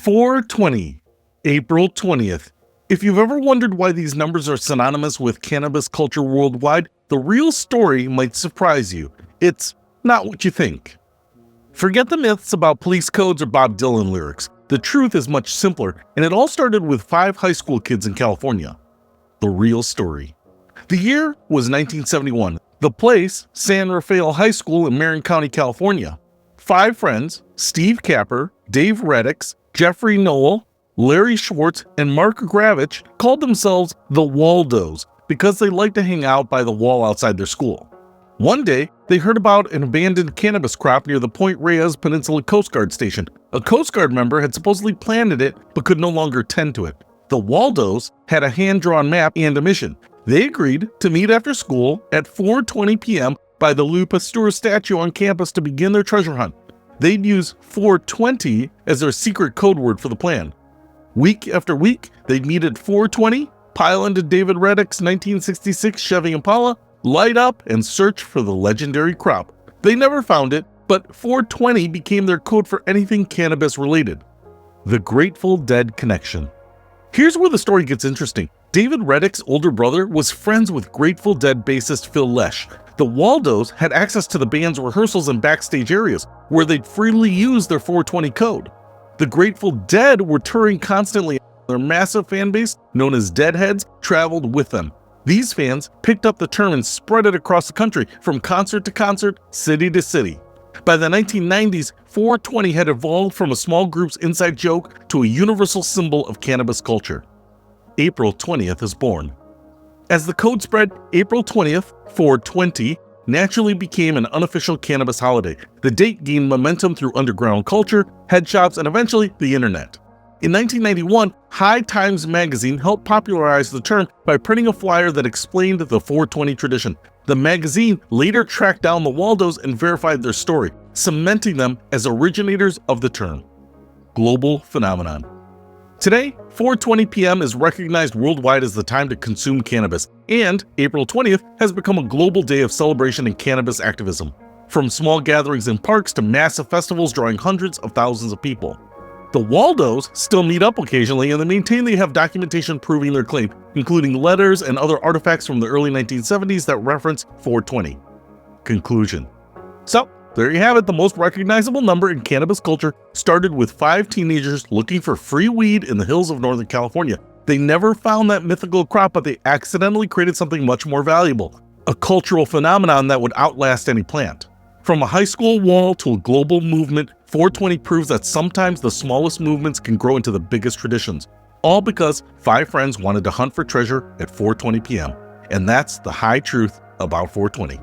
420, April 20th. If you've ever wondered why these numbers are synonymous with cannabis culture worldwide, the real story might surprise you. It's not what you think. Forget the myths about police codes or Bob Dylan lyrics. The truth is much simpler, and it all started with 5 high school kids in California. The real story. The year was 1971. The place, San Rafael High School in Marin County, California. 5 friends, Steve Capper, Dave Reddix, Jeffrey Noel, Larry Schwartz, and Mark Gravich, called themselves the Waldos because they liked to hang out by the wall outside their school. One day, they heard about an abandoned cannabis crop near the Point Reyes Peninsula Coast Guard Station. A Coast Guard member had supposedly planted it but could no longer tend to it. The Waldos had a hand-drawn map and a mission. They agreed to meet after school at 4:20 p.m. by the Louis Pasteur statue on campus to begin their treasure hunt. They'd use 420 as their secret code word for the plan. Week after week, they'd meet at 4:20, pile into David Reddick's 1966 Chevy Impala, light up, and search for the legendary crop. They never found it, but 420 became their code for anything cannabis related. The Grateful Dead connection. Here's where the story gets interesting. David Reddick's older brother was friends with Grateful Dead bassist Phil Lesh. The Waldos had access to the band's rehearsals and backstage areas, where they'd freely use their 420 code. The Grateful Dead were touring constantly. Their massive fan base, known as Deadheads, traveled with them. These fans picked up the term and spread it across the country, from concert to concert, city to city. By the 1990s, 420 had evolved from a small group's inside joke to a universal symbol of cannabis culture. April 20th is born. As the code spread, April 20th, 420, naturally became an unofficial cannabis holiday. The date gained momentum through underground culture, head shops, and eventually the internet. In 1991, High Times magazine helped popularize the term by printing a flyer that explained the 420 tradition. The magazine later tracked down the Waldos and verified their story, cementing them as originators of the term. Global phenomenon. Today, 4:20 p.m. is recognized worldwide as the time to consume cannabis, and April 20th has become a global day of celebration and cannabis activism. From small gatherings in parks to massive festivals drawing hundreds of thousands of people. The Waldos still meet up occasionally, and they maintain they have documentation proving their claim, including letters and other artifacts from the early 1970s that reference 420. Conclusion. So, there you have it. The most recognizable number in cannabis culture started with 5 teenagers looking for free weed in the hills of Northern California. They never found that mythical crop, but they accidentally created something much more valuable, a cultural phenomenon that would outlast any plant. From a high school wall to a global movement, 420 proves that sometimes the smallest movements can grow into the biggest traditions, all because 5 friends wanted to hunt for treasure at 4:20 p.m. And that's the high truth about 420.